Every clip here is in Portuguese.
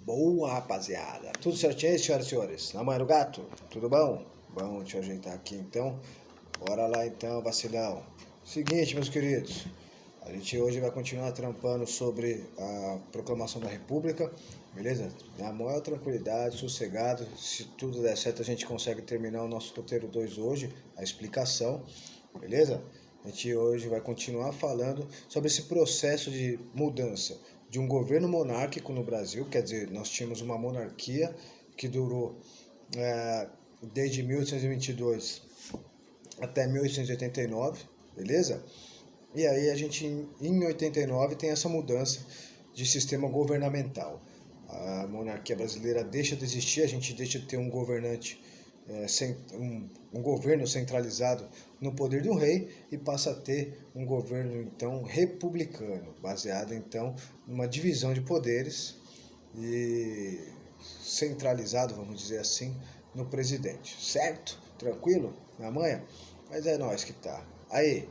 Boa, rapaziada. Tudo certinho aí, senhoras e senhores? Na manhã do gato? Tudo bom? Bom, deixa eu ajeitar aqui então. Bora lá então, vacilão. Seguinte, meus queridos. A gente hoje vai continuar trampando sobre a proclamação da República, beleza? Na maior tranquilidade, sossegado. Se tudo der certo, a gente consegue terminar o nosso roteiro 2 hoje, a explicação, beleza? A gente hoje vai continuar falando sobre esse processo de mudança de um governo monárquico no Brasil, quer dizer, nós tínhamos uma monarquia que durou desde 1822 até 1889, beleza? E aí a gente, em 89, tem essa mudança de sistema governamental. A monarquia brasileira deixa de existir, a gente deixa de ter um governante, um governo centralizado no poder do rei e passa a ter um governo, então, republicano, baseado, então, numa divisão de poderes e centralizado, vamos dizer assim, no presidente. Certo? Tranquilo? Na manhã? Mas é nós que tá. Aí,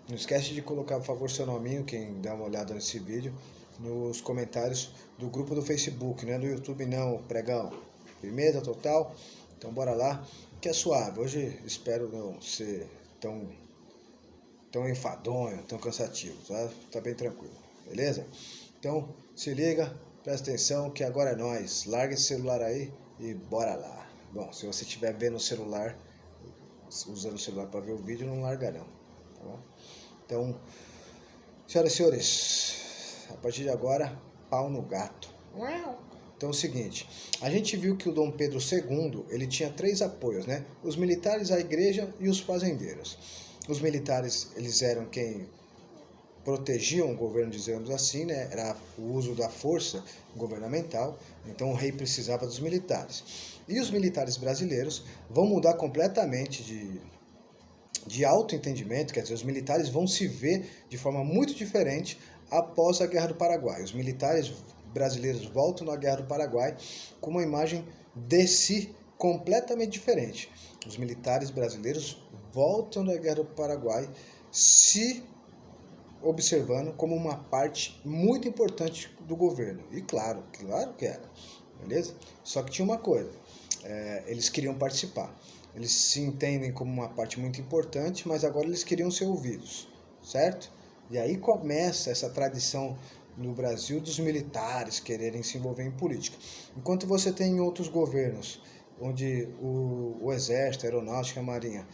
não esquece de colocar, por favor, seu nominho, quem dá uma olhada nesse vídeo, nos comentários do grupo do Facebook, não é do YouTube não, pregão. Firmeza total? Então bora lá, que é suave. Hoje espero não ser tão enfadonho, tão cansativo, tá bem tranquilo, beleza? Então se liga, presta atenção que agora é nóis. Larga esse celular aí e bora lá. Bom, se você estiver vendo o celular, usando o celular para ver o vídeo, não larga não, tá bom? Então, senhoras e senhores, a partir de agora, pau no gato. Então é o seguinte, a gente viu que o Dom Pedro II, ele tinha 3 apoios, né? Os militares, a igreja e os fazendeiros. Os militares, eles eram quem protegiam o governo, dizemos assim, né? Era o uso da força governamental, então o rei precisava dos militares. E os militares brasileiros vão mudar completamente de autoentendimento, quer dizer, os militares vão se ver de forma muito diferente após a Guerra do Paraguai. Os militares brasileiros voltam na Guerra do Paraguai com uma imagem de si completamente diferente. Os militares brasileiros voltam da Guerra do Paraguai se observando como uma parte muito importante do governo. E claro que era, beleza? Só que tinha uma coisa, eles queriam participar. Eles se entendem como uma parte muito importante, mas agora eles queriam ser ouvidos, certo? E aí começa essa tradição no Brasil dos militares quererem se envolver em política. Enquanto você tem em outros governos, onde o Exército, a Aeronáutica, a Marinha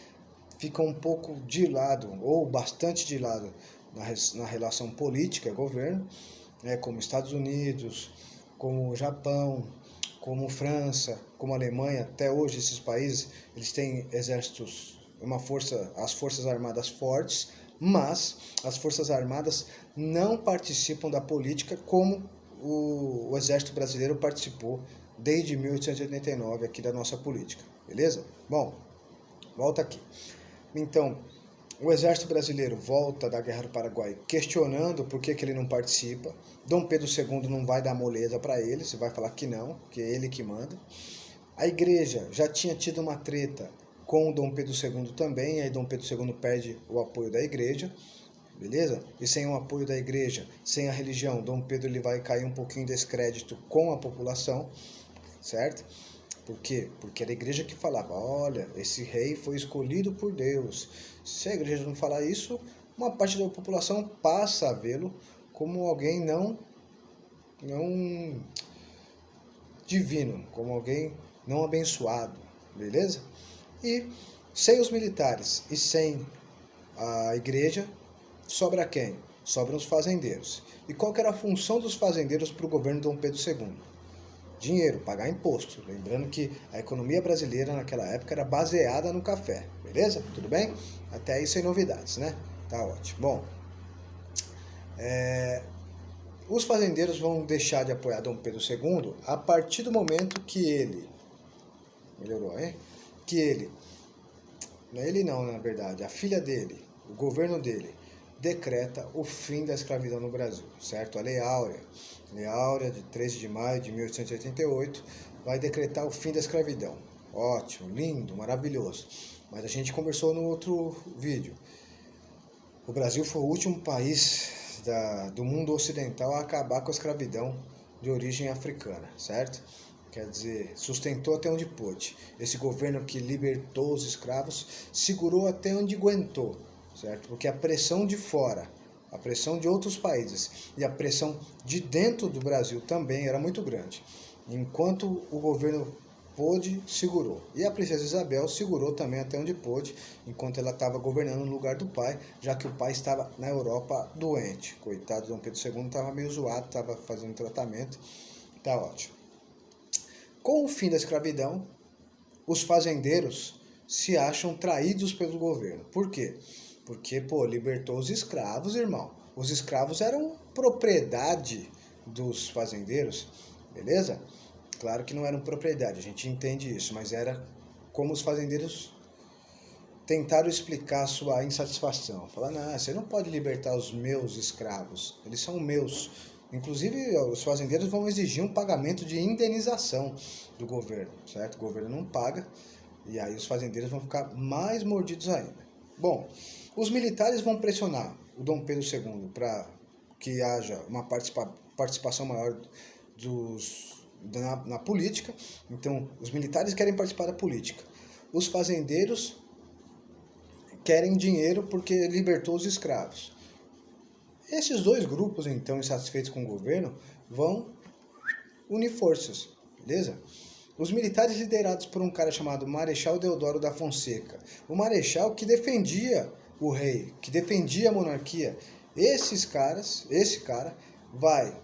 ficam um pouco de lado, ou bastante de lado, na relação política-governo, né, como Estados Unidos, como Japão, como França, como Alemanha, até hoje esses países, eles têm exércitos, as forças armadas fortes, mas as forças armadas não participam da política como o exército brasileiro participou desde 1889 aqui da nossa política, beleza? Bom, volta aqui. Então, o exército brasileiro volta da Guerra do Paraguai questionando por que ele não participa. Dom Pedro II não vai dar moleza para ele, você vai falar que não, que é ele que manda. A igreja já tinha tido uma treta com o Dom Pedro II também, aí Dom Pedro II perde o apoio da igreja, beleza? E sem o apoio da igreja, sem a religião, Dom Pedro ele vai cair um pouquinho em descrédito com a população, certo? Por quê? Porque era a igreja que falava, olha, esse rei foi escolhido por Deus. Se a igreja não falar isso, uma parte da população passa a vê-lo como alguém não divino, como alguém não abençoado, beleza? E sem os militares e sem a igreja, sobra quem? Sobram os fazendeiros. E qual que era a função dos fazendeiros para o governo de Dom Pedro II? Dinheiro, pagar imposto. Lembrando que a economia brasileira naquela época era baseada no café, beleza? Tudo bem? Até aí sem novidades, né? Tá ótimo. Bom, os fazendeiros vão deixar de apoiar Dom Pedro II a partir do momento que ele... Melhorou, hein? Que ele... Não é ele não, na verdade. A filha dele, o governo dele, decreta o fim da escravidão no Brasil, certo? A Lei Áurea, de 13 de maio de 1888, vai decretar o fim da escravidão. Ótimo, lindo, maravilhoso. Mas a gente conversou no outro vídeo. O Brasil foi o último país do mundo ocidental a acabar com a escravidão de origem africana, certo? Quer dizer, sustentou até onde pôde. Esse governo que libertou os escravos segurou até onde aguentou, certo? Porque a pressão de fora, a pressão de outros países e a pressão de dentro do Brasil também era muito grande. Enquanto o governo pôde, segurou. E a princesa Isabel segurou também até onde pôde, enquanto ela estava governando no lugar do pai, já que o pai estava na Europa doente. Coitado, Dom Pedro II estava meio zoado, estava fazendo tratamento. Tá ótimo. Com o fim da escravidão, os fazendeiros se acham traídos pelo governo. Por quê? Porque, libertou os escravos, irmão. Os escravos eram propriedade dos fazendeiros, beleza? Claro que não eram propriedade, a gente entende isso, mas era como os fazendeiros tentaram explicar a sua insatisfação. Falaram, não, você não pode libertar os meus escravos, eles são meus. Inclusive, os fazendeiros vão exigir um pagamento de indenização do governo, certo? O governo não paga, e aí os fazendeiros vão ficar mais mordidos ainda. Bom, os militares vão pressionar o Dom Pedro II para que haja uma participação maior na política. Então, os militares querem participar da política. Os fazendeiros querem dinheiro porque libertou os escravos. Esses dois grupos, então, insatisfeitos com o governo, vão unir forças, beleza? Os militares liderados por um cara chamado Marechal Deodoro da Fonseca, o marechal que defendia o rei, que defendia a monarquia, esse cara vai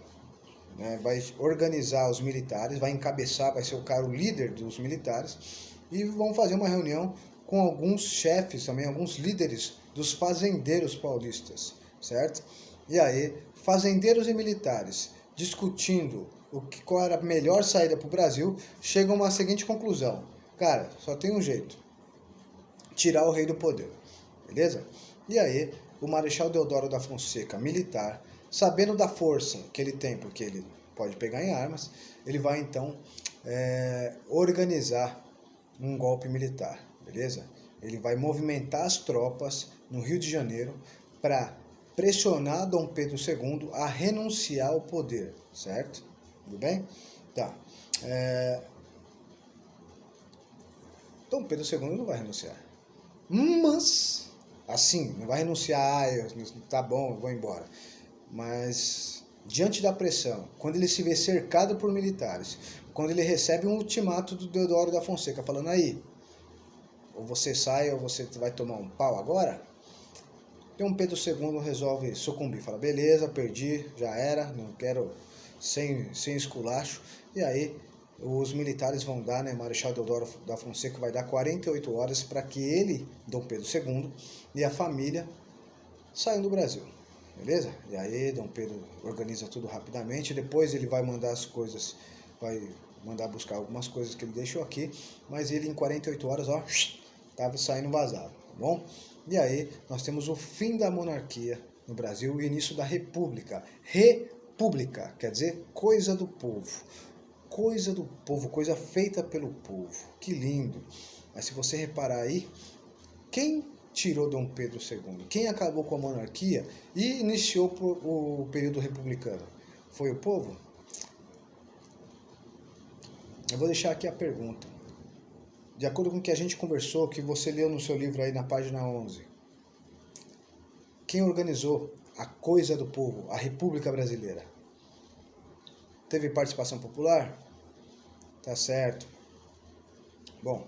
organizar os militares, vai encabeçar, vai ser o cara, o líder dos militares, e vão fazer uma reunião com alguns chefes também, alguns líderes dos fazendeiros paulistas, certo? E aí, fazendeiros e militares discutindo qual era a melhor saída para o Brasil, chegam a uma seguinte conclusão. Cara, só tem um jeito. Tirar o rei do poder. Beleza? E aí, o Marechal Deodoro da Fonseca, militar, sabendo da força que ele tem, porque ele pode pegar em armas, ele vai então organizar um golpe militar. Beleza? Ele vai movimentar as tropas no Rio de Janeiro para pressionar Dom Pedro II a renunciar ao poder, certo? Tudo bem? Tá. Dom Pedro II não vai renunciar. Mas, assim, não vai renunciar, tá bom, eu vou embora. Mas, diante da pressão, quando ele se vê cercado por militares, quando ele recebe um ultimato do Deodoro da Fonseca, falando aí, ou você sai ou você vai tomar um pau agora, Dom Pedro II resolve sucumbir, fala, beleza, perdi, já era, não quero, sem esculacho. E aí os militares vão dar, Marechal Deodoro da Fonseca vai dar 48 horas para que ele, Dom Pedro II, e a família saiam do Brasil, beleza? E aí Dom Pedro organiza tudo rapidamente, depois ele vai mandar as coisas, vai mandar buscar algumas coisas que ele deixou aqui, mas ele em 48 horas, estava saindo vazado, tá bom? E aí nós temos o fim da monarquia no Brasil e o início da república. República, quer dizer coisa do povo. Coisa do povo, coisa feita pelo povo. Que lindo. Mas se você reparar aí, quem tirou Dom Pedro II? Quem acabou com a monarquia e iniciou o período republicano? Foi o povo? Eu vou deixar aqui a pergunta. De acordo com o que a gente conversou, que você leu no seu livro aí na página 11, quem organizou a coisa do povo, a República Brasileira? Teve participação popular? Tá certo. Bom,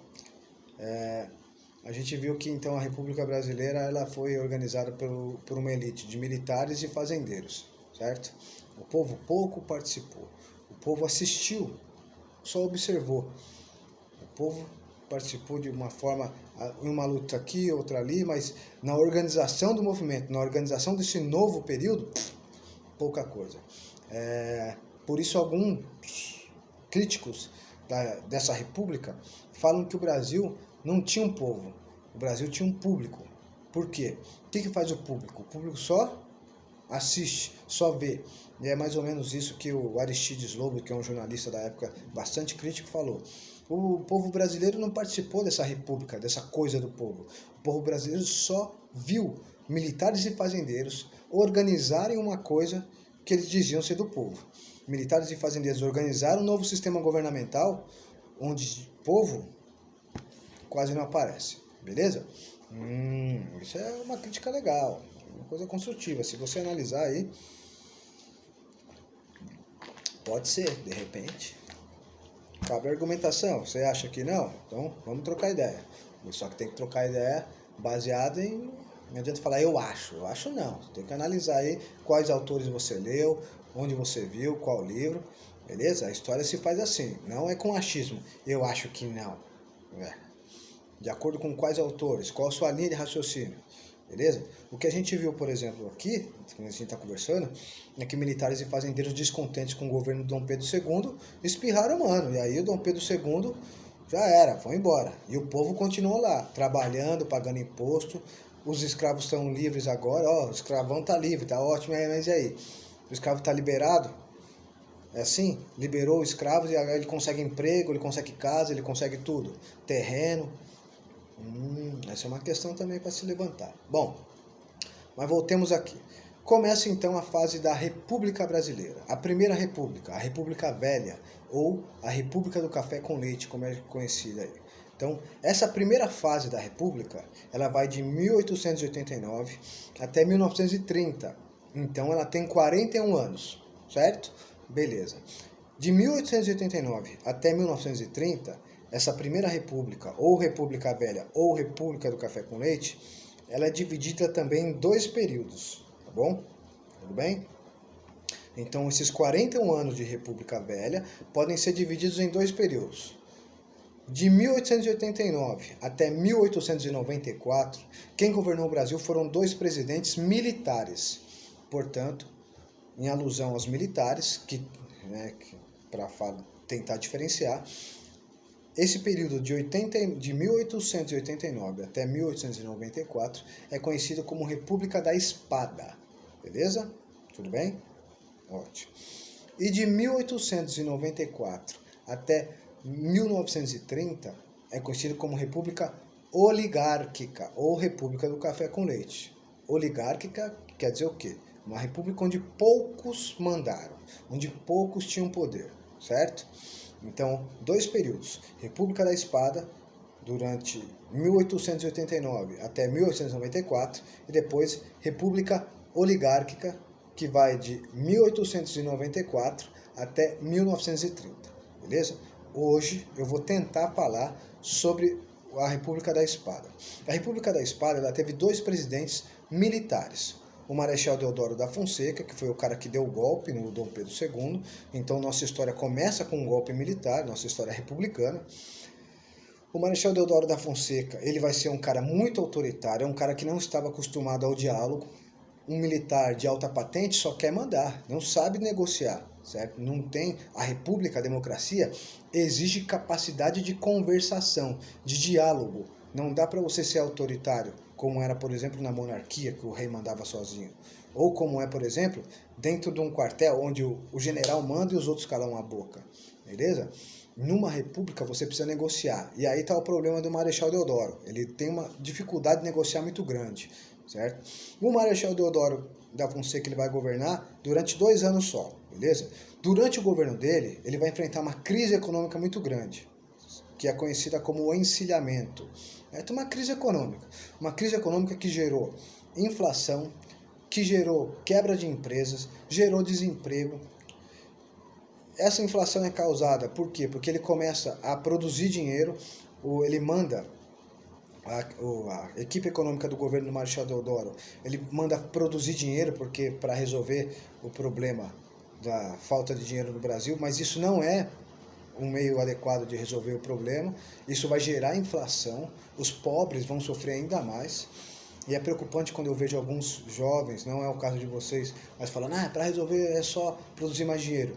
a gente viu que então a República Brasileira ela foi organizada por uma elite de militares e fazendeiros, certo? O povo pouco participou, o povo assistiu, só observou. O povo participou de uma forma, uma luta aqui, outra ali, mas na organização do movimento, na organização desse novo período, pouca coisa. Por isso alguns críticos dessa república falam que o Brasil não tinha um povo, o Brasil tinha um público. Por quê? O que faz o público? O público só assiste, só vê. E é mais ou menos isso que o Aristides Lobo, que é um jornalista da época bastante crítico, falou. O povo brasileiro não participou dessa república, dessa coisa do povo. O povo brasileiro só viu militares e fazendeiros organizarem uma coisa que eles diziam ser do povo. militares e fazendeiros organizaram um novo sistema governamental onde o povo quase não aparece, beleza? Isso é uma crítica legal, uma coisa construtiva. Se você analisar aí, pode ser, de repente. Cabe a argumentação. Você acha que não? Então, vamos trocar ideia. Só que tem que trocar ideia baseada em... Não adianta falar eu acho. Eu acho não. Você tem que analisar aí quais autores você leu, onde você viu, qual livro. Beleza? A história se faz assim. Não é com achismo. Eu acho que não. De acordo com quais autores? Qual a sua linha de raciocínio? Beleza? O que a gente viu, por exemplo, aqui, quando a gente está conversando, é que militares e fazendeiros descontentes com o governo de Dom Pedro II espirraram, mano. E aí o Dom Pedro II já era, foi embora. E o povo continuou lá, trabalhando, pagando imposto. Os escravos estão livres agora. Ó, o escravão tá livre, tá ótimo, mas e aí? O escravo tá liberado? É assim? Liberou os escravos e agora ele consegue emprego, ele consegue casa, ele consegue tudo. Terreno. Essa é uma questão também para se levantar. Bom, mas voltemos aqui. Começa então a fase da República Brasileira. A primeira república, a República Velha, ou a República do Café com Leite, como é conhecida aí. Então, essa primeira fase da República, ela vai de 1889 até 1930. Então, ela tem 41 anos, certo? Beleza. De 1889 até 1930, essa primeira república, ou República Velha, ou República do Café com Leite, ela é dividida também em 2 períodos, tá bom? Tudo bem? Então, esses 41 anos de República Velha podem ser divididos em 2 períodos. De 1889 até 1894, quem governou o Brasil foram 2 presidentes militares. Portanto, em alusão aos militares, para tentar diferenciar, esse período de 1889 até 1894 é conhecido como República da Espada. Beleza? Tudo bem? Ótimo. E de 1894 até 1930 é conhecido como República Oligárquica ou República do Café com Leite. Oligárquica quer dizer o quê? Uma república onde poucos mandaram, onde poucos tinham poder, certo? Então, 2 períodos. República da Espada, durante 1889 até 1894, e depois República Oligárquica, que vai de 1894 até 1930, beleza? Hoje eu vou tentar falar sobre a República da Espada. A República da Espada, ela teve 2 presidentes militares. O Marechal Deodoro da Fonseca, que foi o cara que deu o golpe no Dom Pedro II. Então, nossa história começa com um golpe militar, nossa história republicana. O Marechal Deodoro da Fonseca, ele vai ser um cara muito autoritário, é um cara que não estava acostumado ao diálogo. Um militar de alta patente só quer mandar, não sabe negociar, certo? Não tem... A república, a democracia, exige capacidade de conversação, de diálogo. Não dá para você ser autoritário, como era, por exemplo, na monarquia, que o rei mandava sozinho. Ou como é, por exemplo, dentro de um quartel, onde o general manda e os outros calam a boca. Beleza? Numa república, você precisa negociar. E aí está o problema do Marechal Deodoro. Ele tem uma dificuldade de negociar muito grande, certo? O Marechal Deodoro da Fonseca, ele vai governar durante 2 anos só, beleza? Durante o governo dele, ele vai enfrentar uma crise econômica muito grande, que é conhecida como o encilhamento. É uma crise econômica que gerou inflação, que gerou quebra de empresas, gerou desemprego. Essa inflação é causada por quê? Porque ele começa a produzir dinheiro, ele manda, a equipe econômica do governo do Marechal Deodoro, ele manda produzir dinheiro porque para resolver o problema da falta de dinheiro no Brasil, mas isso não é um meio adequado de resolver o problema. Isso vai gerar inflação, os pobres vão sofrer ainda mais, e é preocupante quando eu vejo alguns jovens, não é o caso de vocês, mas falando, para resolver é só produzir mais dinheiro.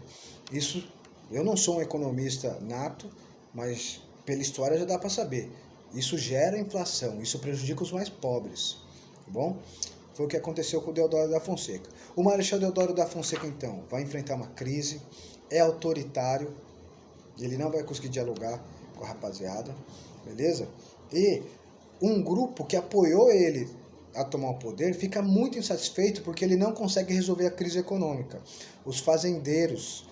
Isso, eu não sou um economista nato, mas pela história já dá para saber. Isso gera inflação, isso prejudica os mais pobres, tá bom? Foi o que aconteceu com o Deodoro da Fonseca. O Marechal Deodoro da Fonseca, então, vai enfrentar uma crise, é autoritário, ele não vai conseguir dialogar com a rapaziada, beleza? E um grupo que apoiou ele a tomar o poder fica muito insatisfeito porque ele não consegue resolver a crise econômica. Os fazendeiros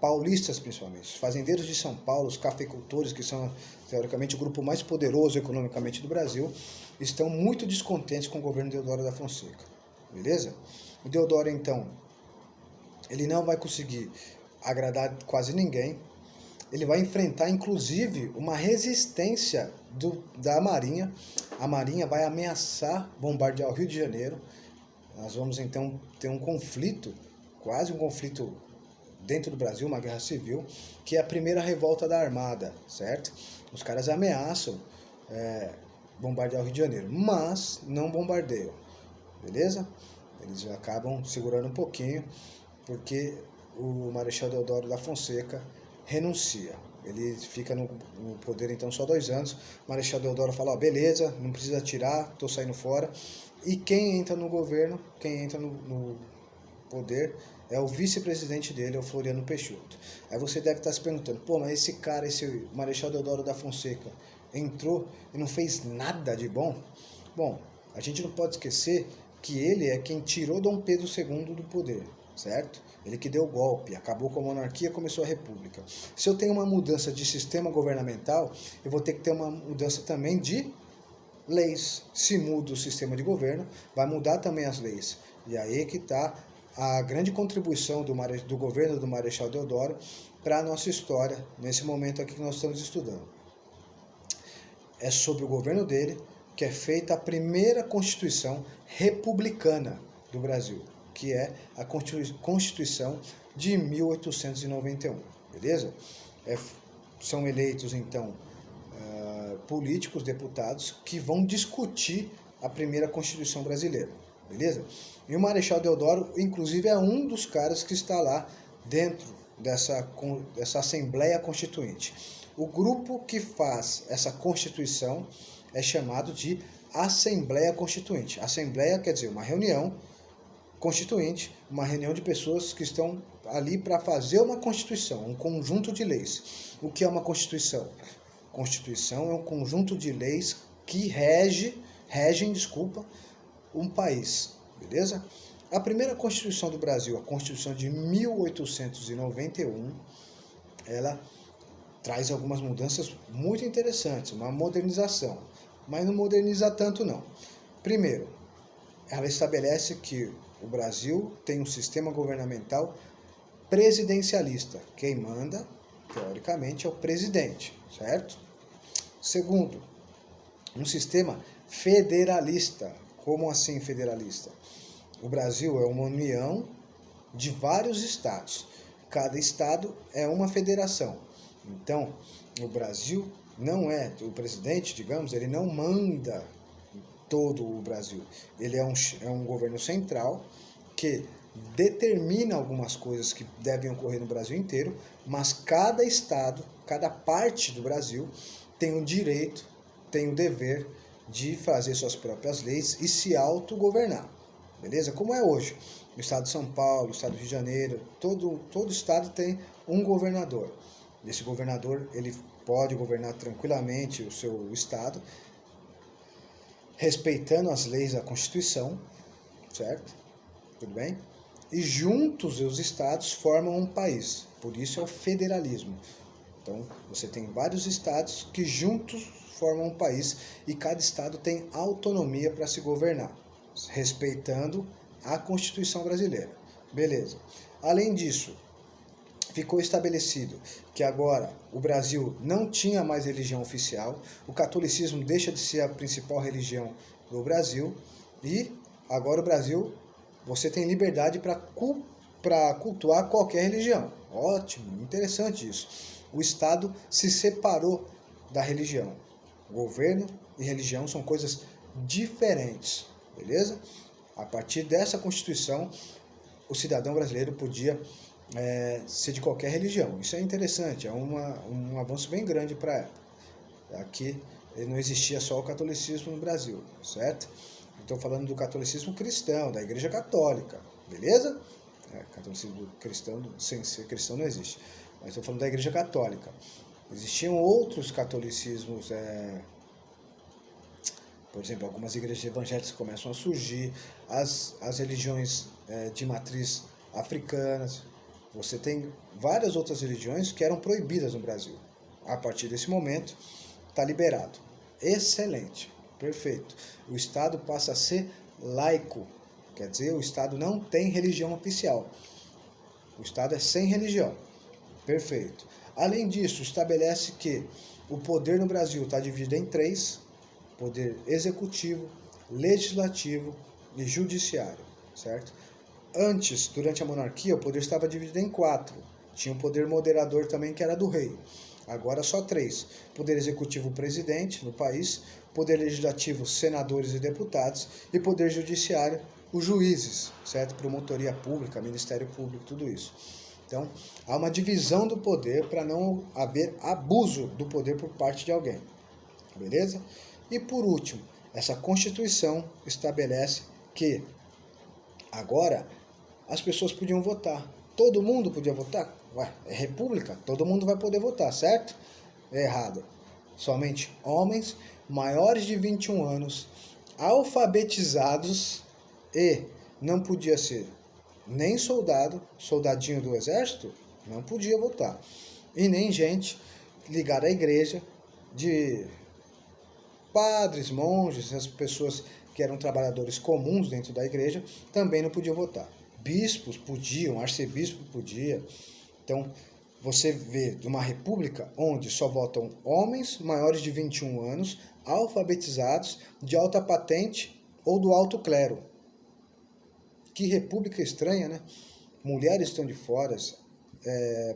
paulistas principalmente, os fazendeiros de São Paulo, os cafeicultores, que são teoricamente o grupo mais poderoso economicamente do Brasil, estão muito descontentes com o governo de Deodoro da Fonseca, beleza? O Deodoro, então, ele não vai conseguir agradar quase ninguém, ele vai enfrentar, inclusive, uma resistência da Marinha. A Marinha vai ameaçar bombardear o Rio de Janeiro. Nós vamos, então, ter um conflito, quase um conflito dentro do Brasil, uma guerra civil, que é a primeira revolta da Armada, certo? Os caras ameaçam bombardear o Rio de Janeiro, mas não bombardeiam, beleza? Eles acabam segurando um pouquinho, porque o Marechal Deodoro da Fonseca renuncia. Ele fica no poder então só 2 anos. O Marechal Deodoro fala, ó, beleza, não precisa tirar, tô saindo fora. E quem entra no governo, quem entra no poder é o vice-presidente dele, é o Floriano Peixoto. Aí você deve estar se perguntando, pô, mas esse cara, esse Marechal Deodoro da Fonseca, entrou e não fez nada de bom? Bom, a gente não pode esquecer que ele é quem tirou Dom Pedro II do poder, certo? Ele que deu o golpe, acabou com a monarquia, começou a república. Se eu tenho uma mudança de sistema governamental, eu vou ter que ter uma mudança também de leis. Se muda o sistema de governo, vai mudar também as leis. E aí que está a grande contribuição do governo do Marechal Deodoro para a nossa história, nesse momento aqui que nós estamos estudando. É sobre o governo dele que é feita a primeira Constituição republicana do Brasil, que é a Constituição de 1891, beleza? São eleitos, então, políticos, deputados, que vão discutir a primeira Constituição brasileira, beleza? E o Marechal Deodoro, inclusive, é um dos caras que está lá dentro dessa Assembleia Constituinte. O grupo que faz essa Constituição é chamado de Assembleia Constituinte. Assembleia quer dizer uma reunião constituinte, uma reunião de pessoas que estão ali para fazer uma Constituição, um conjunto de leis. O que é uma Constituição? Constituição é um conjunto de leis que regem um país, beleza? A primeira Constituição do Brasil, a Constituição de 1891, ela traz algumas mudanças muito interessantes, uma modernização, mas não moderniza tanto não. Primeiro, ela estabelece que o Brasil tem um sistema governamental presidencialista. Quem manda, teoricamente, é o presidente, certo? Segundo, um sistema federalista. Como assim federalista? O Brasil é uma união de vários estados. Cada estado é uma federação. Então, o Brasil não é, o presidente, digamos, ele não manda todo o Brasil. Ele é um governo central que determina algumas coisas que devem ocorrer no Brasil inteiro, mas cada estado, cada parte do Brasil tem o direito, tem o dever de fazer suas próprias leis e se autogovernar, beleza? Como é hoje. O estado de São Paulo, o estado do Rio de Janeiro, todo estado tem um governador. Esse governador, ele pode governar tranquilamente o seu estado, respeitando as leis da Constituição, certo? Tudo bem? E juntos os estados formam um país, por isso é o federalismo. Então, você tem vários estados que juntos formam um país e cada estado tem autonomia para se governar, respeitando a Constituição brasileira. Beleza. Além disso, ficou estabelecido que agora o Brasil não tinha mais religião oficial, o catolicismo deixa de ser a principal religião do Brasil e agora o Brasil, você tem liberdade para cultuar qualquer religião. Ótimo, interessante isso. O Estado se separou da religião. Governo e religião são coisas diferentes, beleza? A partir dessa Constituição, o cidadão brasileiro podia ser de qualquer religião. Isso é interessante, é um avanço bem grande para a época. Aqui não existia só o catolicismo no Brasil, certo? Estou falando do catolicismo cristão, da Igreja Católica, beleza? Catolicismo cristão, sem ser cristão, não existe. Mas estou falando da Igreja Católica. Existiam outros catolicismos, por exemplo, algumas igrejas evangélicas começam a surgir, as religiões de matriz africanas, você tem várias outras religiões que eram proibidas no Brasil. A partir desse momento, está liberado. Excelente, perfeito. O Estado passa a ser laico, quer dizer, o Estado não tem religião oficial. O Estado é sem religião. Perfeito. Além disso, estabelece que o poder no Brasil está dividido em 3: poder executivo, legislativo e judiciário, certo? Antes, durante a monarquia, o poder estava dividido em 4. Tinha o poder moderador também, que era do rei. Agora só 3. Poder executivo, o presidente no país, poder legislativo, senadores e deputados, e poder judiciário, os juízes, certo? Promotoria pública, Ministério Público, tudo isso. Então, há uma divisão do poder para não haver abuso do poder por parte de alguém. Beleza? E por último, essa Constituição estabelece que agora as pessoas podiam votar. Todo mundo podia votar? Ué, é república, todo mundo vai poder votar, certo? É errado. Somente homens maiores de 21 anos, alfabetizados, e não podia ser nem soldado, soldadinho do exército, não podia votar. E nem gente ligada à igreja, de padres, monges, as pessoas que eram trabalhadores comuns dentro da igreja, também não podiam votar. Bispos podiam, arcebispo podia. Então, você vê uma república onde só votam homens maiores de 21 anos, alfabetizados, de alta patente ou do alto clero. Que república estranha, né? Mulheres estão de fora,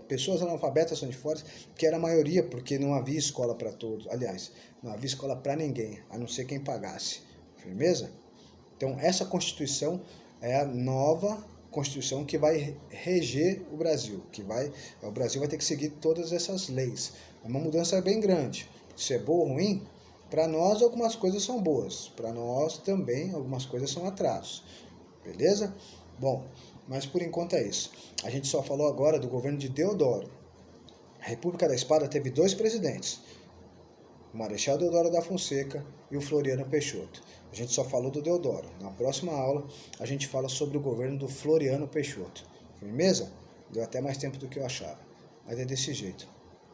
pessoas analfabetas estão de fora, que era a maioria, porque não havia escola para todos. Aliás, não havia escola para ninguém, a não ser quem pagasse. Firmeza? Então, essa Constituição é a nova Constituição que vai reger o Brasil. O Brasil vai ter que seguir todas essas leis. É uma mudança bem grande. Se é boa ou ruim, para nós algumas coisas são boas. Para nós também algumas coisas são atrasos. Beleza? Bom, mas por enquanto é isso. A gente só falou agora do governo de Deodoro. A República da Espada teve 2 presidentes, o Marechal Deodoro da Fonseca e o Floriano Peixoto. A gente só falou do Deodoro. Na próxima aula, a gente fala sobre o governo do Floriano Peixoto. Firmeza? Deu até mais tempo do que eu achava. Mas é desse jeito.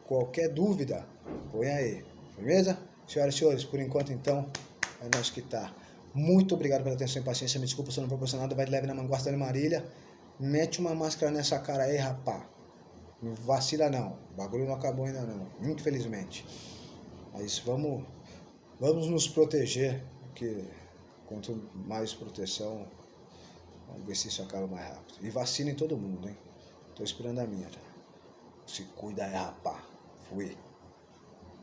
Qualquer dúvida, põe aí. Firmeza? Senhoras e senhores, por enquanto, então, é nós que tá. Muito obrigado pela atenção e paciência. Me desculpa se eu não proporcionado. Vai de leve na manguasta de Marília. Mete uma máscara nessa cara aí, rapá. Não vacila não. O bagulho não acabou ainda não. Infelizmente. Mas vamos nos proteger, porque quanto mais proteção, vamos ver se isso acaba mais rápido. E vacinem todo mundo, hein? Tô esperando a minha já. Se cuida aí, rapá. Fui.